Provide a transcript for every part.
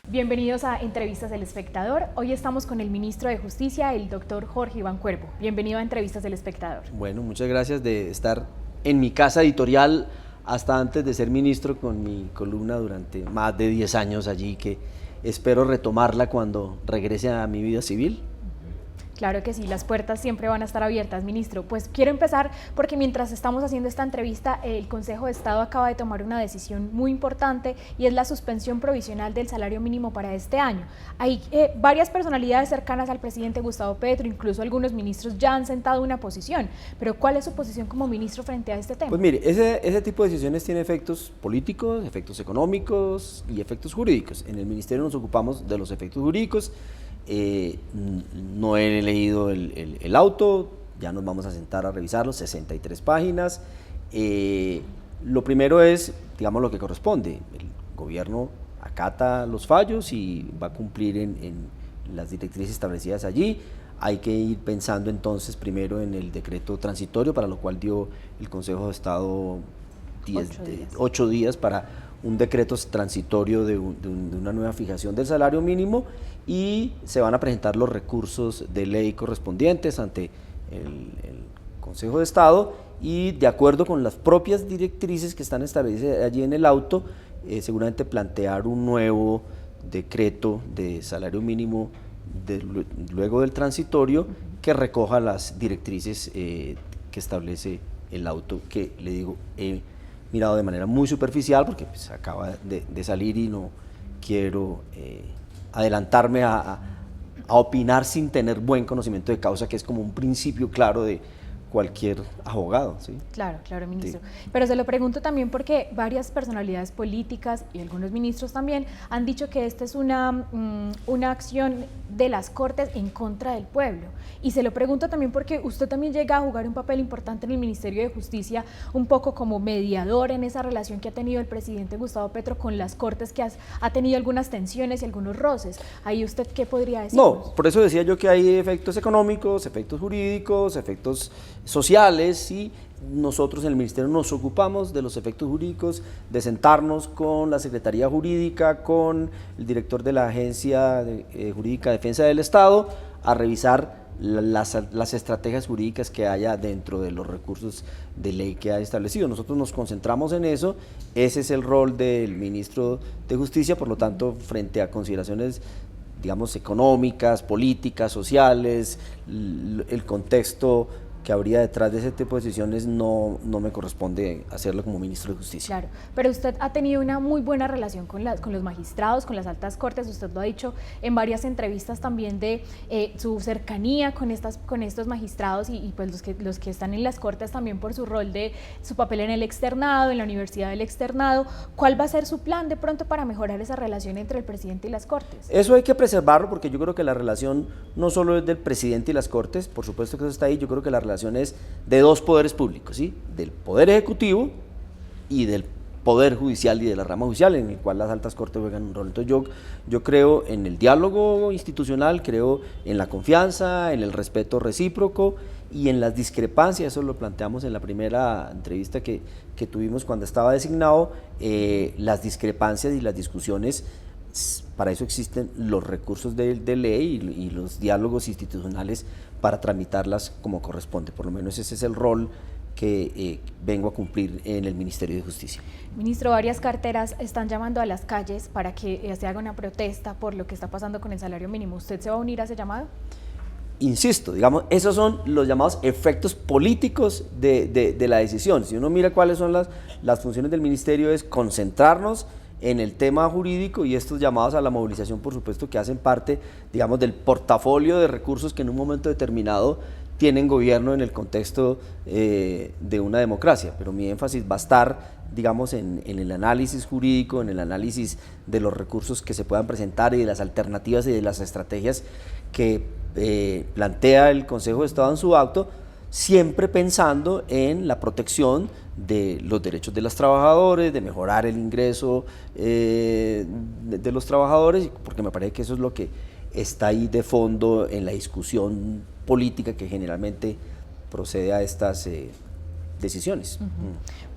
Bienvenidos a Entrevistas del Espectador. Hoy estamos con el ministro de Justicia, el doctor Jorge Iván Cuervo. Bienvenido a Entrevistas del Espectador. Bueno, muchas gracias de estar en mi casa editorial hasta antes de ser ministro con mi columna durante más de 10 años allí, que espero retomarla cuando regrese a mi vida civil. Claro que sí, las puertas siempre van a estar abiertas, ministro. Pues quiero empezar porque mientras estamos haciendo esta entrevista, el Consejo de Estado acaba de tomar una decisión muy importante y es la suspensión provisional del salario mínimo para este año. Hay varias personalidades cercanas al presidente Gustavo Petro, incluso algunos ministros ya han sentado una posición, pero ¿cuál es su posición como ministro frente a este tema? Pues mire, ese tipo de decisiones tiene efectos políticos, efectos económicos y efectos jurídicos. En el ministerio nos ocupamos de los efectos jurídicos. No he leído el auto, ya nos vamos a sentar a revisarlo, 63 páginas. Lo primero es, digamos, lo que corresponde. El gobierno acata los fallos y va a cumplir en las directrices establecidas allí. Hay que ir pensando entonces primero en el decreto transitorio, para lo cual dio el Consejo de Estado 8 días para un decreto transitorio de una nueva fijación del salario mínimo, y se van a presentar los recursos de ley correspondientes ante el Consejo de Estado, y de acuerdo con las propias directrices que están establecidas allí en el auto, seguramente plantear un nuevo decreto de salario mínimo luego del transitorio que recoja las directrices que establece el auto, que le digo, mirado de manera muy superficial porque pues acaba de salir y no quiero adelantarme a opinar sin tener buen conocimiento de causa, que es como un principio claro de cualquier abogado, ¿sí? Claro, ministro. Sí. Pero se lo pregunto también porque varias personalidades políticas y algunos ministros también han dicho que esta es una acción de las Cortes en contra del pueblo. Y se lo pregunto también porque usted también llega a jugar un papel importante en el Ministerio de Justicia, un poco como mediador en esa relación que ha tenido el presidente Gustavo Petro con las Cortes, que ha tenido algunas tensiones y algunos roces. ¿Ahí usted qué podría decir? No, por eso decía yo que hay efectos económicos, efectos jurídicos, efectos sociales, y nosotros en el ministerio nos ocupamos de los efectos jurídicos, de sentarnos con la Secretaría Jurídica, con el director de la Agencia Jurídica de Defensa del Estado, a revisar las estrategias jurídicas que haya dentro de los recursos de ley que ha establecido. Nosotros nos concentramos en eso, ese es el rol del ministro de Justicia. Por lo tanto, frente a consideraciones, digamos, económicas, políticas, sociales, el contexto que habría detrás de ese tipo de decisiones, no me corresponde hacerlo como ministro de Justicia. Claro, pero usted ha tenido una muy buena relación con los magistrados, con las altas cortes. Usted lo ha dicho en varias entrevistas también de su cercanía con estos magistrados y pues los que están en las cortes también por su rol de su papel en el externado, en la Universidad del Externado. ¿Cuál va a ser su plan de pronto para mejorar esa relación entre el presidente y las cortes? Eso hay que preservarlo, porque yo creo que la relación no solo es del presidente y las cortes, por supuesto que eso está ahí. Yo creo que la relación es de dos poderes públicos, ¿sí? Del Poder Ejecutivo y del Poder Judicial y de la rama judicial, en el cual las altas cortes juegan un rol. Entonces yo creo en el diálogo institucional, creo en la confianza, en el respeto recíproco y en las discrepancias. Eso lo planteamos en la primera entrevista que tuvimos cuando estaba designado. Las discrepancias y las discusiones, para eso existen los recursos de ley y los diálogos institucionales para tramitarlas como corresponde. Por lo menos ese es el rol que vengo a cumplir en el Ministerio de Justicia. Ministro, varias carteras están llamando a las calles para que se haga una protesta por lo que está pasando con el salario mínimo. ¿Usted se va a unir a ese llamado? Insisto, digamos, esos son los llamados efectos políticos de la decisión. Si uno mira cuáles son las funciones del ministerio, es concentrarnos en el tema jurídico, y estos llamados a la movilización, por supuesto, que hacen parte, digamos, del portafolio de recursos que en un momento determinado tienen gobierno en el contexto de una democracia. Pero mi énfasis va a estar, digamos, en el análisis jurídico, en el análisis de los recursos que se puedan presentar y de las alternativas y de las estrategias que plantea el Consejo de Estado en su acto, siempre pensando en la protección de los derechos de los trabajadores, de mejorar el ingreso de los trabajadores, porque me parece que eso es lo que está ahí de fondo en la discusión política que generalmente procede a estas decisiones.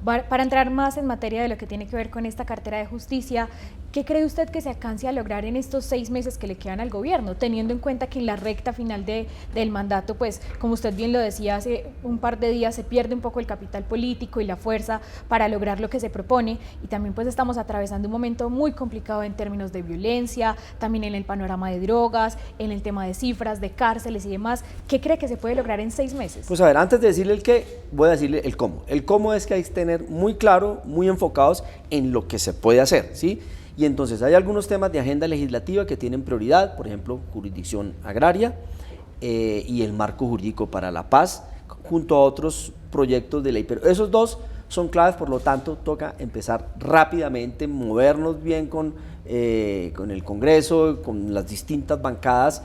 Para entrar más en materia de lo que tiene que ver con esta cartera de justicia, ¿qué cree usted que se alcance a lograr en estos 6 meses que le quedan al gobierno, teniendo en cuenta que en la recta final del mandato, pues como usted bien lo decía hace un par de días, se pierde un poco el capital político y la fuerza para lograr lo que se propone, y también pues estamos atravesando un momento muy complicado en términos de violencia, también en el panorama de drogas, en el tema de cifras, de cárceles y demás? ¿Qué cree que se puede lograr en 6 meses? Pues a ver, antes de decirle el qué, voy a decirle el cómo. El cómo es que hay que tener muy claro, muy enfocados en lo que se puede hacer, ¿sí? Y entonces hay algunos temas de agenda legislativa que tienen prioridad, por ejemplo, jurisdicción agraria y el marco jurídico para la paz, junto a otros proyectos de ley. Pero esos dos son claves, por lo tanto, toca empezar rápidamente, movernos bien con el Congreso, con las distintas bancadas,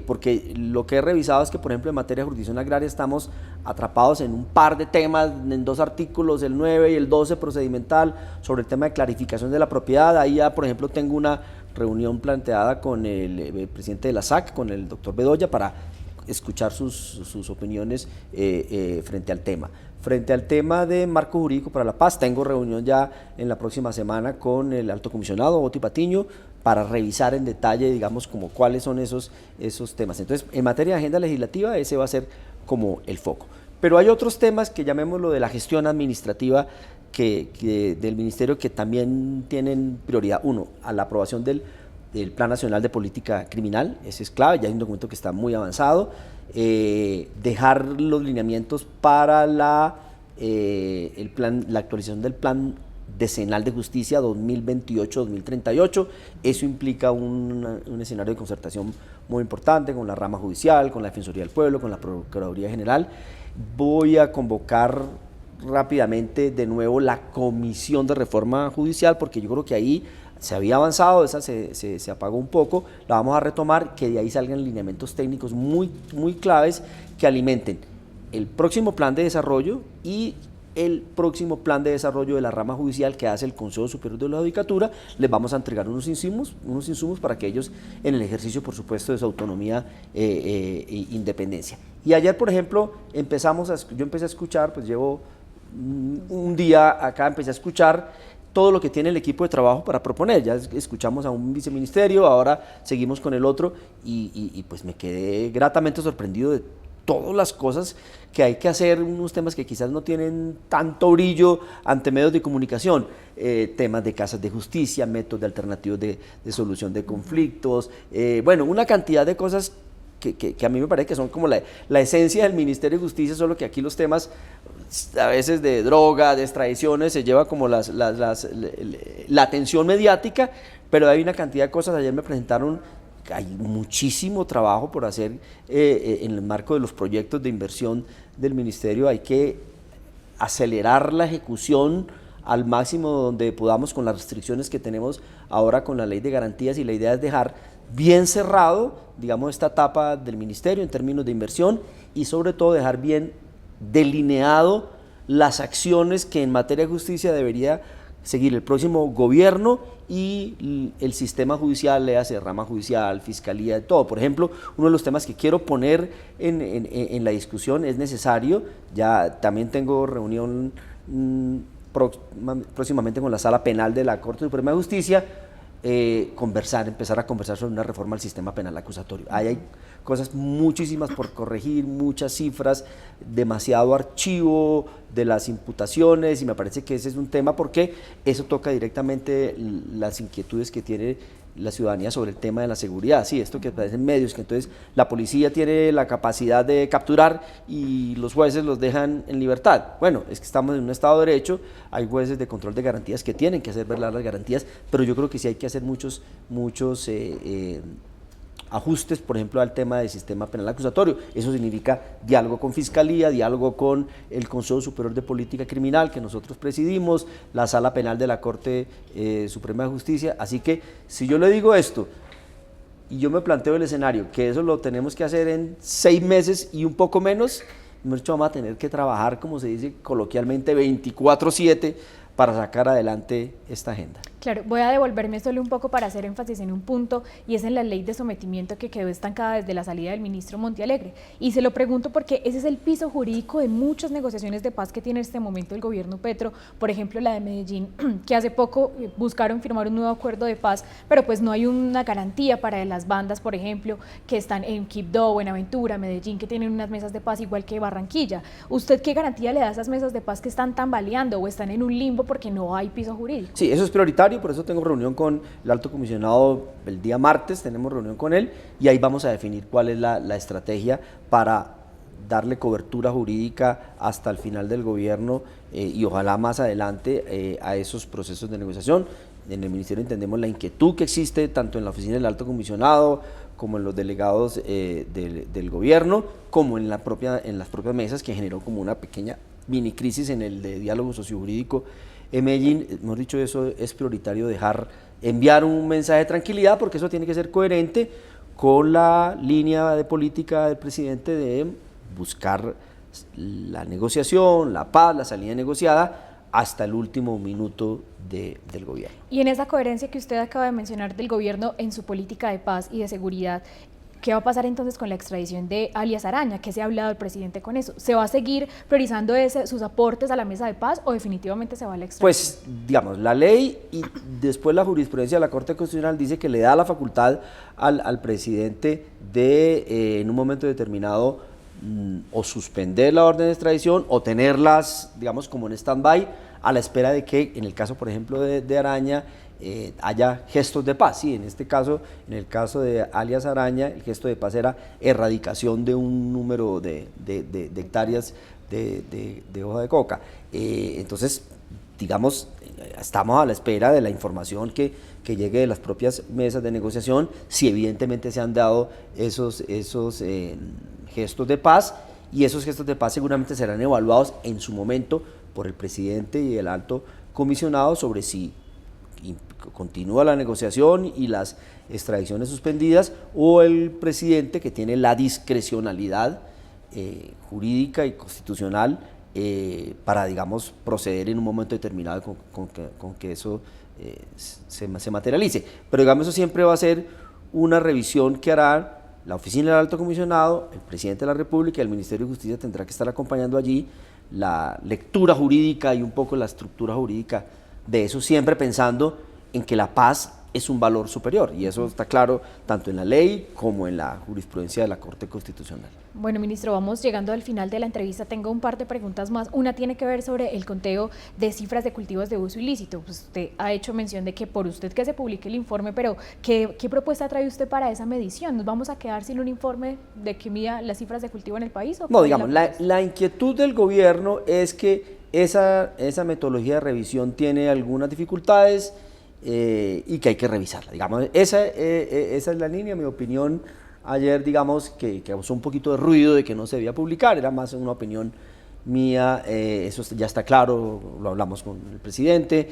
porque lo que he revisado es que, por ejemplo, en materia de jurisdicción agraria estamos atrapados en un par de temas, en 2 artículos, el 9 y el 12 procedimental, sobre el tema de clarificación de la propiedad. Ahí ya, por ejemplo, tengo una reunión planteada con el presidente de la SAC, con el doctor Bedoya, para escuchar sus opiniones frente al tema. Frente al tema de marco jurídico para la paz, tengo reunión ya en la próxima semana con el alto comisionado Oti Patiño para revisar en detalle, digamos, como cuáles son esos temas. Entonces, en materia de agenda legislativa, ese va a ser como el foco. Pero hay otros temas que llamémoslo de la gestión administrativa del ministerio, que también tienen prioridad. Uno, a la aprobación del Plan Nacional de Política Criminal, ese es clave, ya hay un documento que está muy avanzado. Dejar los lineamientos para la actualización del Plan Decenal de Justicia 2028-2038, eso implica un escenario de concertación muy importante con la rama judicial, con la Defensoría del Pueblo, con la Procuraduría General. Voy a convocar rápidamente de nuevo la Comisión de Reforma Judicial, porque yo creo que ahí se había avanzado, esa se apagó un poco, la vamos a retomar, que de ahí salgan lineamientos técnicos muy claves que alimenten el próximo plan de desarrollo y el próximo plan de desarrollo de la rama judicial que hace el Consejo Superior de la Judicatura. Les vamos a entregar unos insumos para que ellos, en el ejercicio, por supuesto, de su autonomía e independencia. Y ayer, por ejemplo, yo empecé a escuchar, pues llevo un día acá, empecé a escuchar todo lo que tiene el equipo de trabajo para proponer. Ya escuchamos a un viceministerio, ahora seguimos con el otro, y pues me quedé gratamente sorprendido de todas las cosas que hay que hacer, unos temas que quizás no tienen tanto brillo ante medios de comunicación, temas de casas de justicia, métodos alternativos de solución de conflictos, bueno, una cantidad de cosas que a mí me parece que son como la esencia del Ministerio de Justicia, solo que aquí los temas a veces de droga, de extradiciones, se lleva como la atención mediática, pero hay una cantidad de cosas. Ayer me presentaron, hay muchísimo trabajo por hacer en el marco de los proyectos de inversión del Ministerio. Hay que acelerar la ejecución al máximo donde podamos con las restricciones que tenemos ahora con la ley de garantías, y la idea es dejar bien cerrado, digamos, esta etapa del Ministerio en términos de inversión, y sobre todo dejar bien delineado las acciones que en materia de justicia debería seguir el próximo gobierno y el sistema judicial, le hace rama judicial, fiscalía, todo. Por ejemplo, uno de los temas que quiero poner en la discusión, es necesario, ya también tengo reunión próximamente con la Sala Penal de la Corte Suprema de Justicia, empezar a conversar sobre una reforma al sistema penal acusatorio. Ahí hay cosas muchísimas por corregir, muchas cifras, demasiado archivo de las imputaciones, y me parece que ese es un tema porque eso toca directamente las inquietudes que tiene la ciudadanía sobre el tema de la seguridad. Sí, esto que aparece en medios, que entonces la policía tiene la capacidad de capturar y los jueces los dejan en libertad. Bueno, es que estamos en un Estado de Derecho, hay jueces de control de garantías que tienen que hacer velar las garantías, pero yo creo que sí hay que hacer muchos ajustes, por ejemplo, al tema del sistema penal acusatorio. Eso significa diálogo con Fiscalía, diálogo con el Consejo Superior de Política Criminal, que nosotros presidimos, la Sala Penal de la Corte Suprema de Justicia. Así que, si yo le digo esto, y yo me planteo el escenario, que eso lo tenemos que hacer en 6 meses y un poco menos, vamos a tener que trabajar, como se dice coloquialmente, 24/7 para sacar adelante esta agenda. Claro, voy a devolverme solo un poco para hacer énfasis en un punto, y es en la ley de sometimiento que quedó estancada desde la salida del ministro Montealegre. Y se lo pregunto porque ese es el piso jurídico de muchas negociaciones de paz que tiene en este momento el gobierno Petro, por ejemplo la de Medellín, que hace poco buscaron firmar un nuevo acuerdo de paz, pero pues no hay una garantía para las bandas, por ejemplo, que están en Quibdó, Buenaventura, Medellín, que tienen unas mesas de paz igual que Barranquilla. ¿Usted qué garantía le da a esas mesas de paz que están tambaleando o están en un limbo porque no hay piso jurídico? Sí, eso es prioritario, por eso tengo reunión con el alto comisionado el día martes, tenemos reunión con él y ahí vamos a definir cuál es la estrategia para darle cobertura jurídica hasta el final del gobierno y ojalá más adelante a esos procesos de negociación. En el Ministerio entendemos la inquietud que existe tanto en la oficina del alto comisionado como en los delegados del gobierno, como en las propias mesas, que generó como una pequeña mini crisis en el de diálogo sociojurídico en Medellín. Hemos dicho eso, es prioritario enviar un mensaje de tranquilidad, porque eso tiene que ser coherente con la línea de política del presidente de buscar la negociación, la paz, la salida negociada hasta el último minuto del gobierno. Y en esa coherencia que usted acaba de mencionar del gobierno en su política de paz y de seguridad, ¿qué va a pasar entonces con la extradición de alias Araña? ¿Qué se ha hablado el presidente con eso? ¿Se va a seguir priorizando sus aportes a la mesa de paz o definitivamente se va a la extradición? Pues, digamos, la ley y después la jurisprudencia de la Corte Constitucional dice que le da la facultad al presidente de, en un momento determinado, o suspender la orden de extradición o tenerlas, digamos, como en stand-by a la espera de que, en el caso, por ejemplo, de Araña, haya gestos de paz. Sí, en este caso, en el caso de alias Araña, el gesto de paz era erradicación de un número de hectáreas de hoja de coca. Entonces, digamos, estamos a la espera de la información que llegue de las propias mesas de negociación, si evidentemente se han dado esos gestos de paz, y esos gestos de paz seguramente serán evaluados en su momento por el presidente y el alto comisionado sobre si continúa la negociación y las extradiciones suspendidas, o el presidente, que tiene la discrecionalidad jurídica y constitucional para, digamos, proceder en un momento determinado con que eso se materialice. Pero, digamos, eso siempre va a ser una revisión que hará la oficina del alto comisionado, el presidente de la República y el Ministerio de Justicia tendrá que estar acompañando allí la lectura jurídica y un poco la estructura jurídica de eso, siempre pensando en que la paz es un valor superior, y eso está claro tanto en la ley como en la jurisprudencia de la Corte Constitucional. Bueno, ministro, vamos llegando al final de la entrevista. Tengo un par de preguntas más. Una tiene que ver sobre el conteo de cifras de cultivos de uso ilícito. Pues usted ha hecho mención de que por usted que se publique el informe, pero ¿qué propuesta trae usted para esa medición? ¿Nos vamos a quedar sin un informe de que mida las cifras de cultivo en el país? ¿O no, digamos, la inquietud del gobierno es que esa metodología de revisión tiene algunas dificultades y que hay que revisarla. Digamos, esa es la línea. Mi opinión ayer, digamos, que causó un poquito de ruido de que no se debía publicar, era más una opinión mía, eso ya está claro, lo hablamos con el presidente,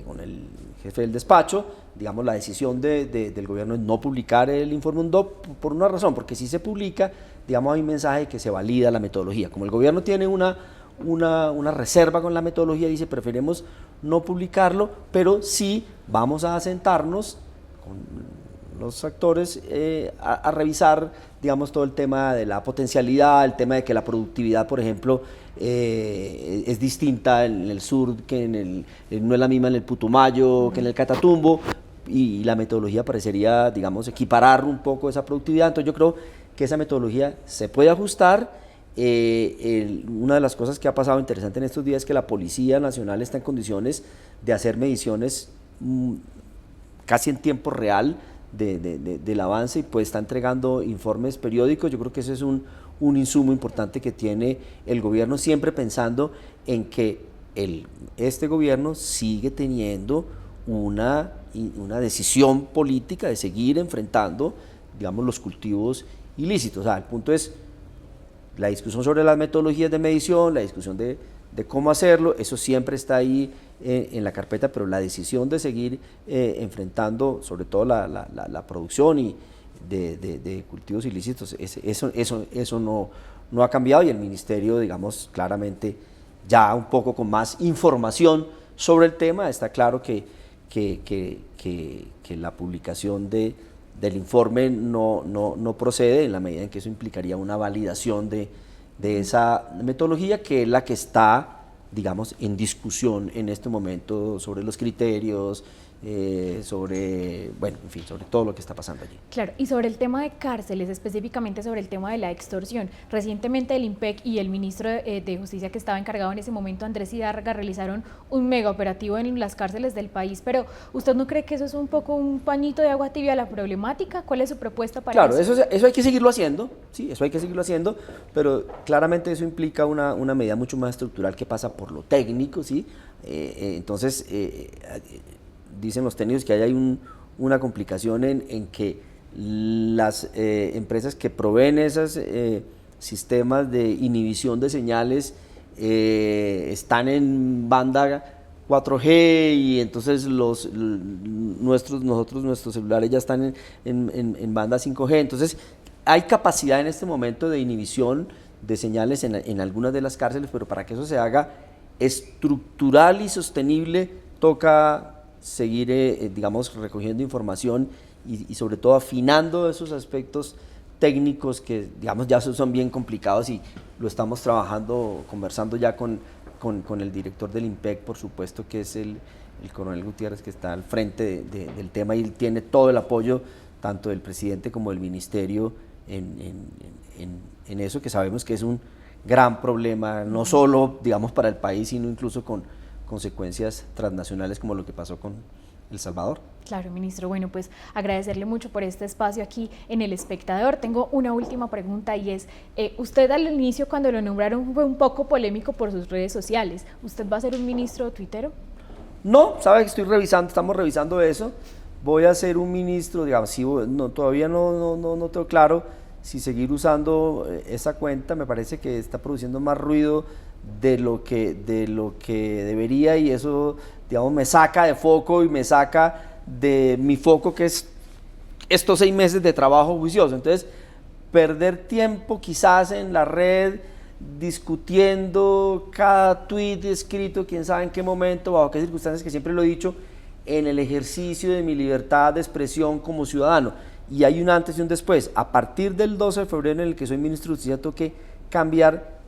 con el jefe del despacho. Digamos, la decisión del gobierno es no publicar el informe UNDOP por una razón, porque si se publica, digamos, hay un mensaje que se valida la metodología. Como el gobierno tiene una reserva con la metodología, dice, preferimos no publicarlo, pero sí vamos a sentarnos con los actores a revisar, digamos, todo el tema de la potencialidad, el tema de que la productividad, por ejemplo, es distinta en el sur, que no es la misma en el Putumayo, que en el Catatumbo, y la metodología parecería, digamos, equiparar un poco esa productividad. Entonces yo creo que esa metodología se puede ajustar. Una de las cosas que ha pasado interesante en estos días es que la Policía Nacional está en condiciones de hacer mediciones casi en tiempo real del avance, y pues está entregando informes periódicos. Yo creo que ese es un insumo importante que tiene el gobierno, siempre pensando en que este gobierno sigue teniendo una decisión política de seguir enfrentando, digamos, los cultivos ilícitos. O sea, el punto es la discusión sobre las metodologías de medición, la discusión de cómo hacerlo, eso siempre está ahí en la carpeta, pero la decisión de seguir enfrentando sobre todo la producción y de cultivos ilícitos, eso no ha cambiado, y el ministerio, digamos, claramente ya un poco con más información sobre el tema, está claro que que la publicación del informe no procede, en la medida en que eso implicaría una validación de esa metodología, que es la que está, digamos, en discusión en este momento sobre los criterios, sobre, bueno, en fin, sobre todo lo que está pasando allí. Claro, y sobre el tema de cárceles, específicamente sobre el tema de la extorsión, recientemente el IMPEC y el ministro de Justicia que estaba encargado en ese momento, Andrés Hidárraga, realizaron un mega operativo en las cárceles del país, pero ¿usted no cree que eso es un poco un pañito de agua tibia a la problemática? ¿Cuál es su propuesta para eso? Claro, eso hay que seguirlo haciendo, sí, eso hay que seguirlo haciendo, pero claramente eso implica una medida mucho más estructural que pasa por lo técnico, ¿sí? Entonces, dicen los técnicos que hay una complicación en que las empresas que proveen esos sistemas de inhibición de señales están en banda 4G y entonces nuestros celulares ya están en banda 5G, entonces hay capacidad en este momento de inhibición de señales en algunas de las cárceles, pero para que eso se haga estructural y sostenible toca seguir, digamos, recogiendo información y sobre todo afinando esos aspectos técnicos que, digamos, ya son bien complicados y lo estamos trabajando, conversando ya con el director del IMPEC, por supuesto, que es el coronel Gutiérrez, que está al frente del tema y tiene todo el apoyo tanto del presidente como del ministerio en eso, que sabemos que es un gran problema, no solo, digamos, para el país, sino incluso con consecuencias transnacionales como lo que pasó con El Salvador. Claro, ministro. Bueno, pues agradecerle mucho por este espacio aquí en El Espectador. Tengo una última pregunta y es, usted al inicio cuando lo nombraron fue un poco polémico por sus redes sociales. ¿Usted va a ser un ministro tuitero? No, sabe que estamos revisando eso. Voy a ser un ministro, digamos, sí, todavía no tengo claro si seguir usando esa cuenta. Me parece que está produciendo más ruido de lo que debería y eso, digamos, me saca de foco y me saca de mi foco, que es estos 6 meses de trabajo juicioso. Entonces, perder tiempo quizás en la red discutiendo cada tuit escrito, quién sabe en qué momento, bajo qué circunstancias, que siempre lo he dicho, en el ejercicio de mi libertad de expresión como ciudadano. Y hay un antes y un después. A partir del 12 de febrero, en el que soy ministro de Justicia, tengo que cambiar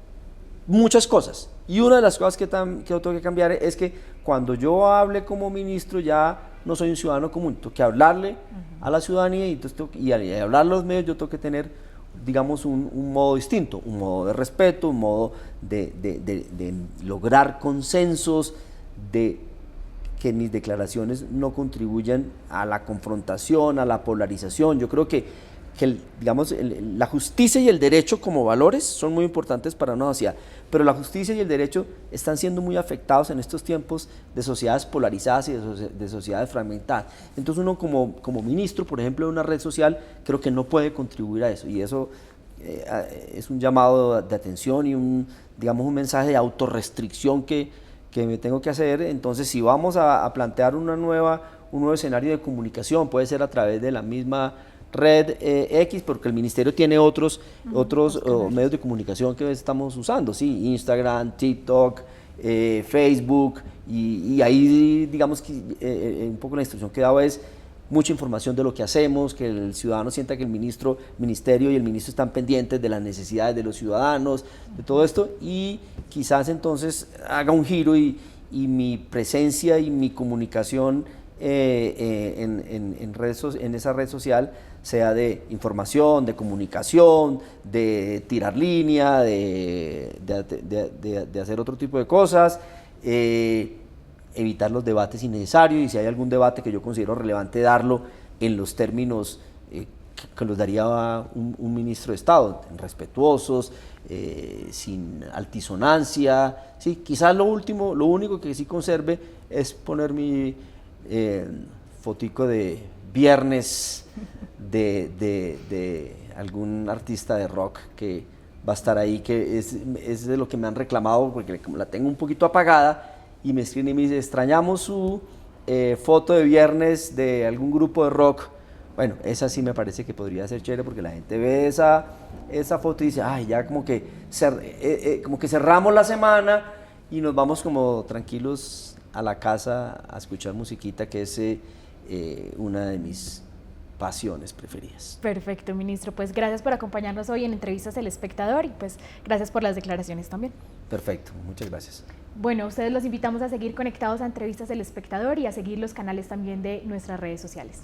muchas cosas, y una de las cosas que tengo que cambiar es que cuando yo hable como ministro ya no soy un ciudadano común, tengo que hablarle a la ciudadanía y al hablarle a los medios yo tengo que tener, digamos, un modo distinto, un modo de respeto, un modo de lograr consensos, de que mis declaraciones no contribuyan a la confrontación, a la polarización. Yo creo que digamos, la justicia y el derecho como valores son muy importantes para una sociedad, pero la justicia y el derecho están siendo muy afectados en estos tiempos de sociedades polarizadas y de sociedades fragmentadas. Entonces uno como ministro, por ejemplo, de una red social, creo que no puede contribuir a eso, y eso es un llamado de atención y digamos, un mensaje de autorrestricción que me tengo que hacer. Entonces, si vamos a plantear un nuevo escenario de comunicación, puede ser a través de la misma red X, porque el ministerio tiene otros medios de comunicación que estamos usando, sí, Instagram, TikTok, Facebook, y ahí, digamos, que un poco la instrucción que he dado es mucha información de lo que hacemos, que el ciudadano sienta que el ministerio y el ministro están pendientes de las necesidades de los ciudadanos, de todo esto, y quizás entonces haga un giro y mi presencia y mi comunicación en esa red social sea de información, de comunicación, de tirar línea, de hacer otro tipo de cosas, evitar los debates innecesarios, y si hay algún debate que yo considero relevante, darlo en los términos que los daría un ministro de Estado, respetuosos, sin altisonancia. Sí, quizás lo único que sí conserve es poner mi fotico de viernes de algún artista de rock que va a estar ahí, que es de lo que me han reclamado, porque la tengo un poquito apagada, y me escriben y me dicen, extrañamos su foto de viernes de algún grupo de rock. Bueno, esa sí me parece que podría ser chévere, porque la gente ve esa foto y dice, ay, ya como que cerramos la semana y nos vamos como tranquilos a la casa a escuchar musiquita, que es una de mis pasiones preferidas. Perfecto, ministro. Pues gracias por acompañarnos hoy en Entrevistas El Espectador y pues gracias por las declaraciones también. Perfecto, muchas gracias. Bueno, ustedes los invitamos a seguir conectados a Entrevistas El Espectador y a seguir los canales también de nuestras redes sociales.